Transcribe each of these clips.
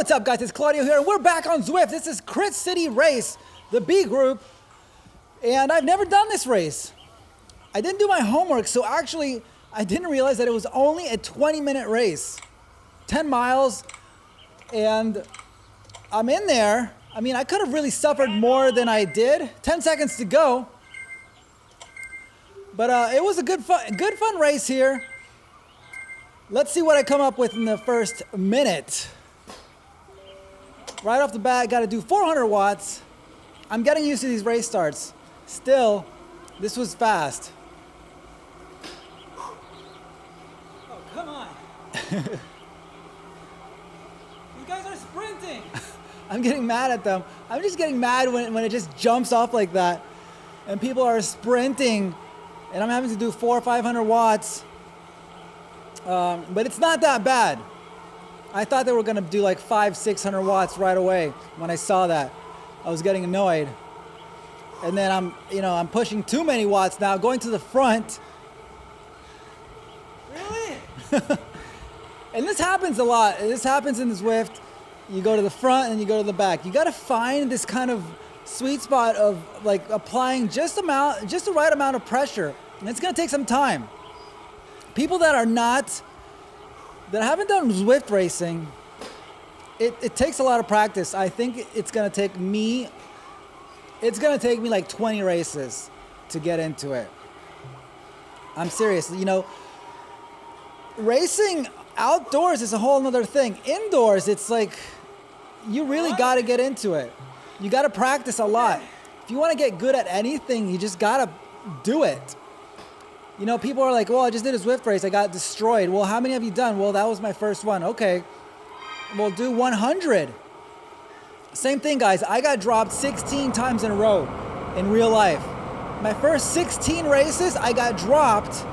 what's up, guys? It's Claudio here, and we're back on Zwift. This is Crit City Race, the B group, and I've never done this race. I didn't do my homework, so actually, I didn't realize that it was only a 20-minute race, 10 miles, and I'm in there. I mean, I could have really suffered more than I did. 10 seconds to go, but it was a good fun race here. Let's see what I come up with in the first minute. Right off the bat, got to do 400 watts. I'm getting used to these race starts. Still, this was fast. Oh, come on. You guys are sprinting. I'm getting mad at them. I'm just getting mad when it just jumps off like that. And people are sprinting. And I'm having to do 400 or 500 watts. But it's not that bad. I thought they were going to do like 500-600 watts right away. When I saw that, I was getting annoyed. And then I'm pushing too many watts now, going to the front. Really? And this happens a lot. This happens in the Zwift. You go to the front and you go to the back. You got to find this kind of sweet spot of like applying just the right amount of pressure. And it's going to take some time. People that haven't done Zwift racing, it takes a lot of practice. I think it's going to take me like 20 races to get into it. I'm serious. You know, racing outdoors is a whole nother thing. Indoors, it's like you really got to get into it. You got to practice a lot. If you want to get good at anything, you just got to do it. You know, people are like, well, I just did a Zwift race. I got destroyed. Well, how many have you done? Well, that was my first one. Okay. Well, do 100. Same thing, guys. I got dropped 16 times in a row in real life. My first 16 races, I got dropped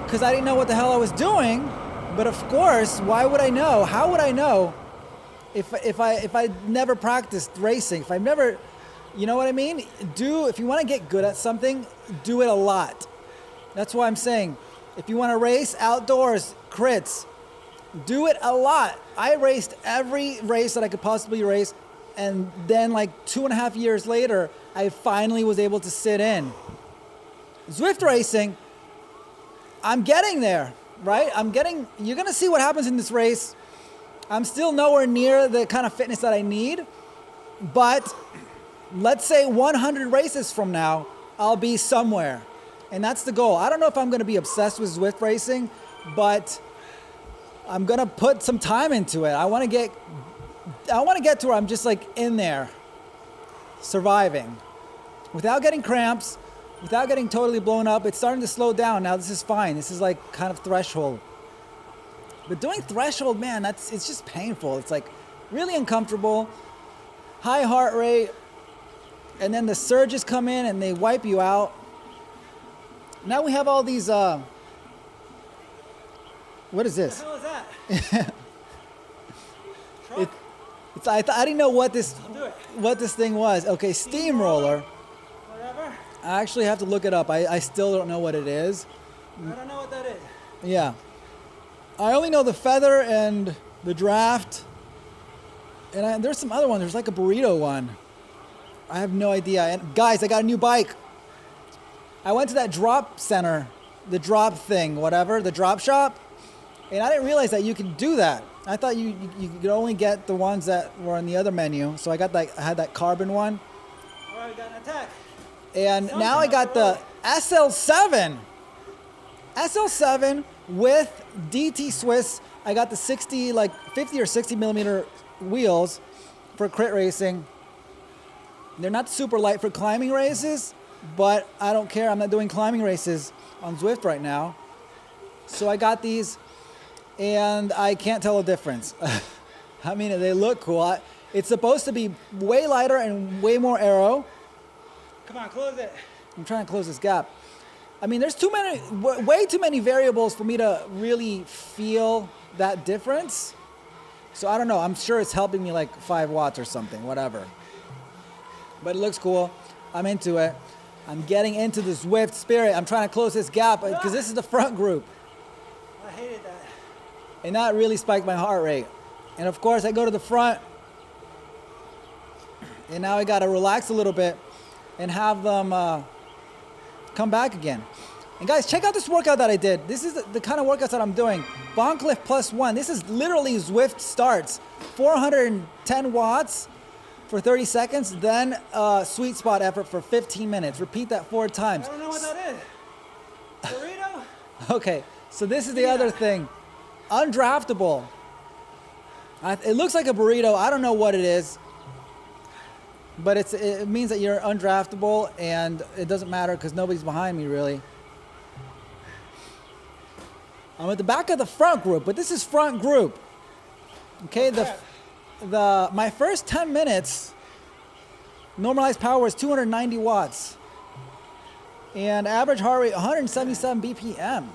because I didn't know what the hell I was doing. But of course, why would I know? How would I know if I never practiced racing? If I've never, you know what I mean? If you want to get good at something, do it a lot. That's why I'm saying, if you want to race outdoors, crits, do it a lot. I raced every race that I could possibly race, and then like 2.5 years later, I finally was able to sit in. Zwift racing, I'm getting there, right? You're going to see what happens in this race. I'm still nowhere near the kind of fitness that I need, but let's say 100 races from now, I'll be somewhere. And that's the goal. I don't know if I'm going to be obsessed with Zwift racing, but I'm going to put some time into it. I want to get to where I'm just like in there, surviving, without getting cramps, without getting totally blown up. It's starting to slow down now. This is fine. This is like kind of threshold. But doing threshold, man, it's just painful. It's like really uncomfortable, high heart rate, and then the surges come in and they wipe you out. Now we have all these, what is this? What the hell is that? I didn't know what this thing was. Okay, steamroller. Whatever. I actually have to look it up. I still don't know what it is. I don't know what that is. Yeah. I only know the feather and the draft. And there's some other one. There's like a burrito one. I have no idea. And guys, I got a new bike. I went to that drop center, the drop thing, whatever, the drop shop, and I didn't realize that you could do that. I thought you could only get the ones that were on the other menu. So I had that carbon one. All right, we got an attack. And now I got the SL7. SL7 with DT Swiss. I got the 50 or 60 millimeter wheels for crit racing. They're not super light for climbing races, but I don't care. I'm not doing climbing races on Zwift right now. So I got these, and I can't tell a difference. I mean, they look cool. It's supposed to be way lighter and way more aero. Come on, close it. I'm trying to close this gap. I mean, there's way too many variables for me to really feel that difference. So I don't know. I'm sure it's helping me like 5 watts or something, whatever. But it looks cool. I'm into it. I'm getting into the Zwift spirit. I'm trying to close this gap because this is the front group. I hated that. And that really spiked my heart rate. And of course, I go to the front. And now I got to relax a little bit and have them come back again. And guys, check out this workout that I did. This is the kind of workouts that I'm doing. Bonk lift +1. This is literally Zwift starts. 410 watts for 30 seconds, then sweet spot effort for 15 minutes. Repeat that 4 times. I don't know what that is. Burrito? Okay, so this is the other thing. Undraftable. It looks like a burrito. I don't know what it is. But it means that you're undraftable, and it doesn't matter because nobody's behind me, really. I'm at the back of the front group, but this is front group. Okay, my first 10 minutes, normalized power was 290 watts. And average heart rate, 177 BPM.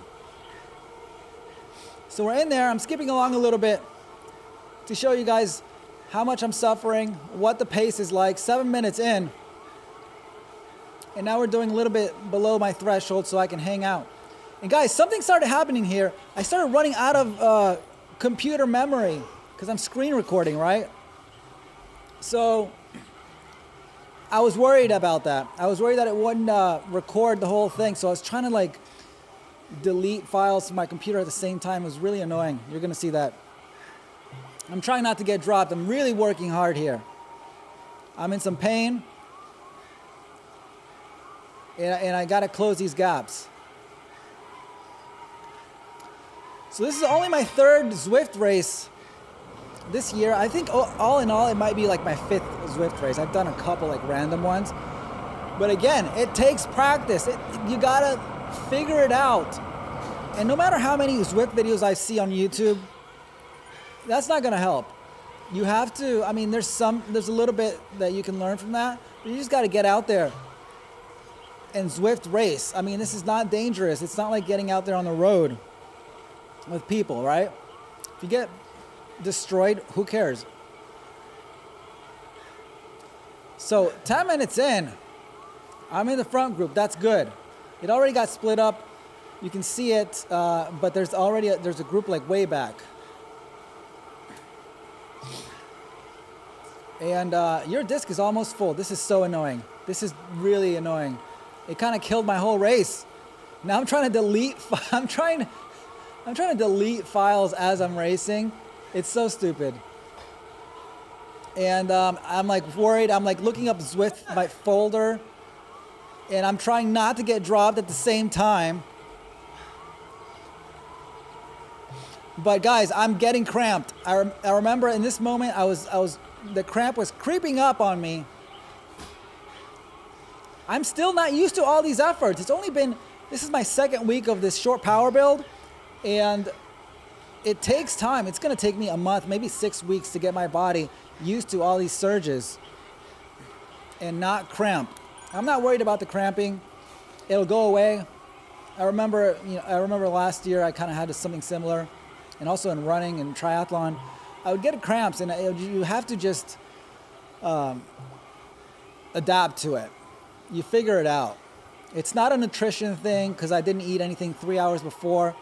So we're in there. I'm skipping along a little bit to show you guys how much I'm suffering, what the pace is like. 7 minutes in. And now we're doing a little bit below my threshold so I can hang out. And guys, something started happening here. I started running out of computer memory because I'm screen recording, right? So I was worried about that. I was worried that it wouldn't record the whole thing. So I was trying to like delete files from my computer at the same time. It was really annoying. You're going to see that. I'm trying not to get dropped. I'm really working hard here. I'm in some pain. And I got to close these gaps. So this is only my 3rd Zwift race this year. I think all in all, it might be like my 5th Zwift race. I've done a couple like random ones. But again, it takes practice. You got to figure it out. And no matter how many Zwift videos I see on YouTube, that's not going to help. You have to, I mean, there's a little bit that you can learn from that, but you just got to get out there and Zwift race. I mean, this is not dangerous. It's not like getting out there on the road with people, right? If you get destroyed, who cares? So 10 minutes in, I'm in the front group. That's good. It already got split up. You can see it, but there's a group like way back. And your disc is almost full. This is so annoying. This is really annoying. It kind of killed my whole race. Now I'm trying to delete. I'm trying to delete files as I'm racing. It's so stupid. And I'm like worried. I'm like looking up Zwift, my folder, and I'm trying not to get dropped at the same time. But guys, I'm getting cramped. I remember in this moment, the cramp was creeping up on me. I'm still not used to all these efforts. This is my 2nd week of this short power build, and it takes time. It's going to take me a month, maybe 6 weeks to get my body used to all these surges and not cramp. I'm not worried about the cramping. It'll go away. I remember last year I kind of had something similar, and also in running and triathlon, I would get cramps, and you have to just adapt to it. You figure it out. It's not a nutrition thing because I didn't eat anything 3 hours before.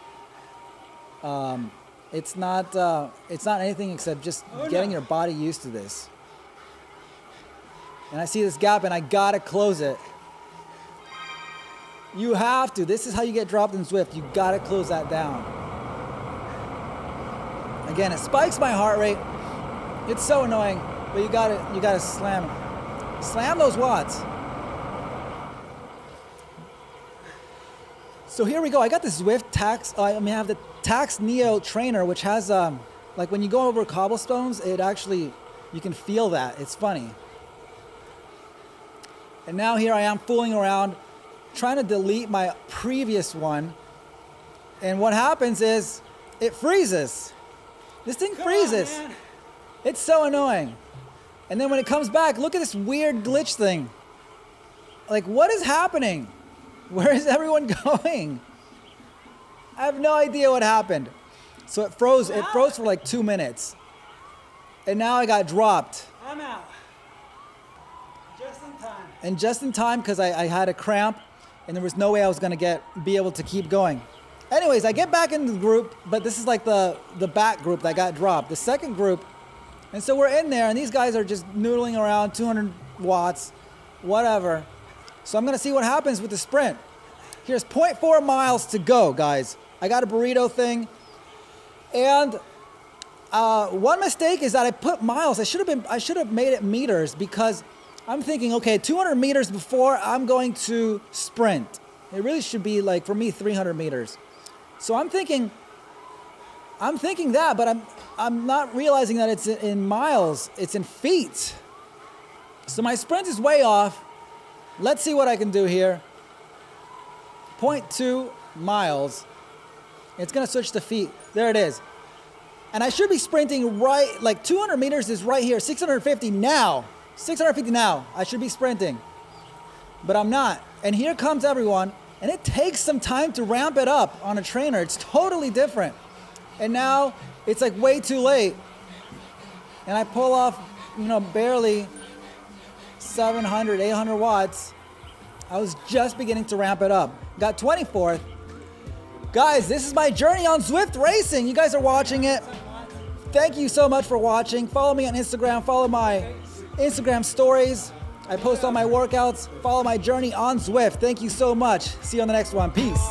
It's not anything except just getting your body used to this. And I see this gap and I gotta close it. You have to. This is how you get dropped in Zwift. You gotta close that down. Again, it spikes my heart rate. It's so annoying, but you gotta slam those watts. So here we go. I got the Zwift I have the Tax Neo trainer, which has like when you go over cobblestones, you can feel that. It's funny. And now here I am fooling around, trying to delete my previous one. And what happens is it freezes. This thing freezes. Come on, man. It's so annoying. And then when it comes back, look at this weird glitch thing. Like, what is happening? Where is everyone going? I have no idea what happened. So it froze for like 2 minutes. And now I got dropped. I'm out. Just in time. And just in time because I had a cramp and there was no way I was going to be able to keep going. Anyways, I get back into the group, but this is like the back group that got dropped. The second group, and so we're in there, and these guys are just noodling around, 200 watts, whatever. So I'm going to see what happens with the sprint. Here's 0.4 miles to go, guys. I got a burrito thing. And one mistake is that I put miles. I should have made it meters, because I'm thinking, okay, 200 meters before I'm going to sprint. It really should be, like, for me, 300 meters. So I'm thinking that, but I'm not realizing that it's in miles. It's in feet. So my sprint is way off. Let's see what I can do here. 0.2 miles. It's going to switch to feet. There it is. And I should be sprinting right, like 200 meters is right here. 650 now. 650 now. I should be sprinting. But I'm not. And here comes everyone. And it takes some time to ramp it up on a trainer. It's totally different. And now it's like way too late. And I pull off, barely 700, 800 watts. I was just beginning to ramp it up. Got 24th. Guys, this is my journey on Zwift racing. You guys are watching it. Thank you so much for watching. Follow me on Instagram. Follow my Instagram stories. I post all my workouts. Follow my journey on Zwift. Thank you so much. See you on the next one. Peace.